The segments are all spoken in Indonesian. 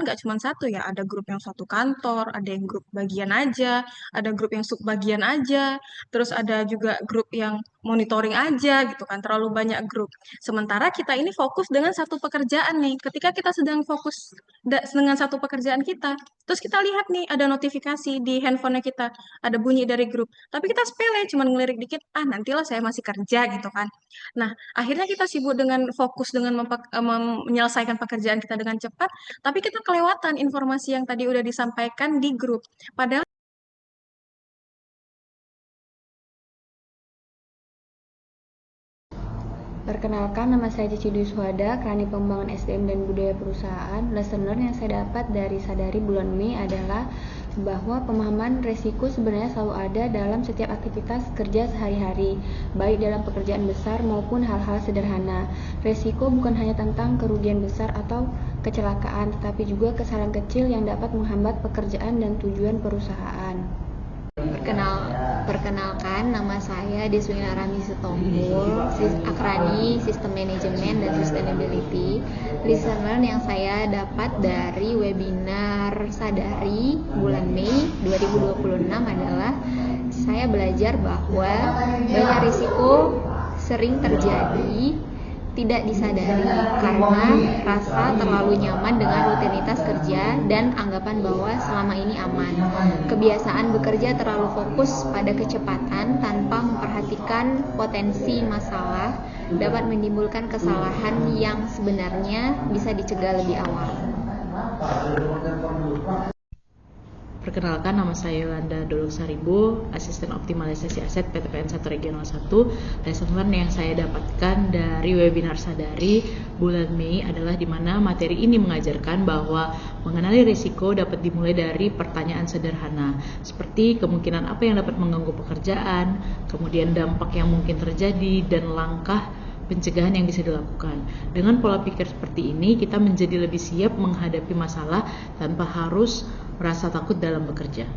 nggak cuma satu ya, ada grup yang satu kantor, ada yang grup bagian aja, ada grup yang subbagian aja, terus ada juga grup yang monitoring aja gitu kan, terlalu banyak grup. Sementara kita ini fokus dengan satu pekerjaan nih. Ketika kita sedang fokus dengan satu pekerjaan kita, terus kita lihat nih ada notifikasi di handphonenya kita, ada bunyi dari grup. Tapi kita sepele, cuman ngelirik dikit, ah nantilah saya masih kerja gitu kan. Nah, akhirnya kita sibuk dengan fokus dengan menyelesaikan pekerjaan kita dengan cepat, tapi kita kelewatan informasi yang tadi udah disampaikan di grup. Padahal Perkenalkan, nama saya Cici Dwi Suhada, Krani Pengembangan SDM dan Budaya Perusahaan. Lesson learn yang saya dapat dari Sadari bulan Mei adalah bahwa pemahaman resiko sebenarnya selalu ada dalam setiap aktivitas kerja sehari-hari, baik dalam pekerjaan besar maupun hal-hal sederhana. Resiko bukan hanya tentang kerugian besar atau kecelakaan, tetapi juga kesalahan kecil yang dapat menghambat pekerjaan dan tujuan perusahaan. Perkenalkan, nama saya Deswina Rami Sitompul, Akrani Sistem Manajemen dan Sustainability. Lesson learn yang saya dapat dari webinar Sadari bulan Mei 2026 adalah saya belajar bahwa banyak risiko sering terjadi tidak disadari karena rasa terlalu nyaman dengan rutinitas kerja dan anggapan bahwa selama ini aman. Kebiasaan bekerja terlalu fokus pada kecepatan tanpa memperhatikan potensi masalah dapat menimbulkan kesalahan yang sebenarnya bisa dicegah lebih awal. Perkenalkan, nama saya Yolanda Dolok Saribo, Asisten Optimalisasi Aset PTPN 1 Regional 1. Lesson learn yang saya dapatkan dari webinar Sadari bulan Mei adalah di mana materi ini mengajarkan bahwa mengenali risiko dapat dimulai dari pertanyaan sederhana, seperti kemungkinan apa yang dapat mengganggu pekerjaan, kemudian dampak yang mungkin terjadi, dan langkah pencegahan yang bisa dilakukan. Dengan pola pikir seperti ini, kita menjadi lebih siap menghadapi masalah tanpa harus merasa takut dalam bekerja.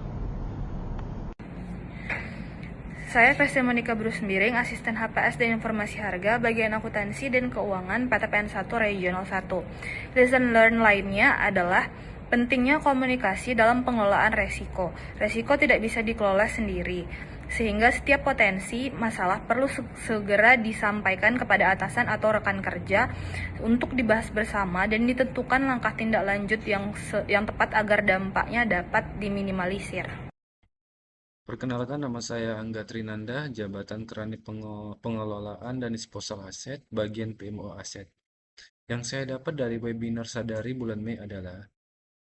Saya Christian Monica Brusmiring, Asisten HPS dan Informasi Harga, Bagian Akuntansi dan Keuangan PTPN 1 Regional 1. Lesson learn lainnya adalah pentingnya komunikasi dalam pengelolaan resiko. Resiko tidak bisa dikelola sendiri, sehingga setiap potensi masalah perlu segera disampaikan kepada atasan atau rekan kerja untuk dibahas bersama dan ditentukan langkah tindak lanjut yang tepat agar dampaknya dapat diminimalisir. Perkenalkan, nama saya Angga Trinanda, Jabatan Krani Pengelolaan dan Disposal Aset, bagian PMO Aset. Yang saya dapat dari webinar Sadari bulan Mei adalah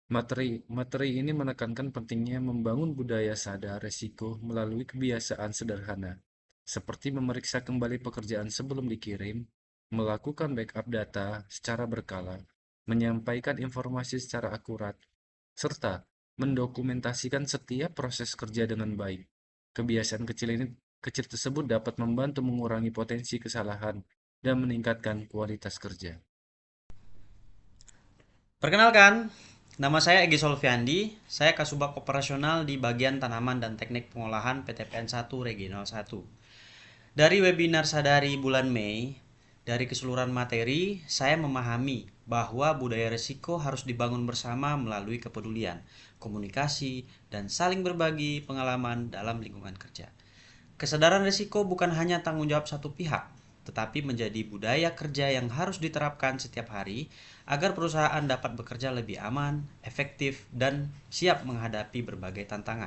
materi ini menekankan pentingnya membangun budaya sadar resiko melalui kebiasaan sederhana, seperti memeriksa kembali pekerjaan sebelum dikirim, melakukan backup data secara berkala, menyampaikan informasi secara akurat, serta mendokumentasikan setiap proses kerja dengan baik. Kebiasaan kecil tersebut dapat membantu mengurangi potensi kesalahan dan meningkatkan kualitas kerja. Perkenalkan, nama saya Egy Solviandi, saya Kasubag Operasional di bagian Tanaman dan Teknik Pengolahan PTPN 1 Regional 1. Dari webinar Sadari bulan Mei, dari keseluruhan materi, saya memahami bahwa budaya risiko harus dibangun bersama melalui kepedulian, komunikasi, dan saling berbagi pengalaman dalam lingkungan kerja. Kesadaran risiko bukan hanya tanggung jawab satu pihak, tetapi menjadi budaya kerja yang harus diterapkan setiap hari agar perusahaan dapat bekerja lebih aman, efektif, dan siap menghadapi berbagai tantangan.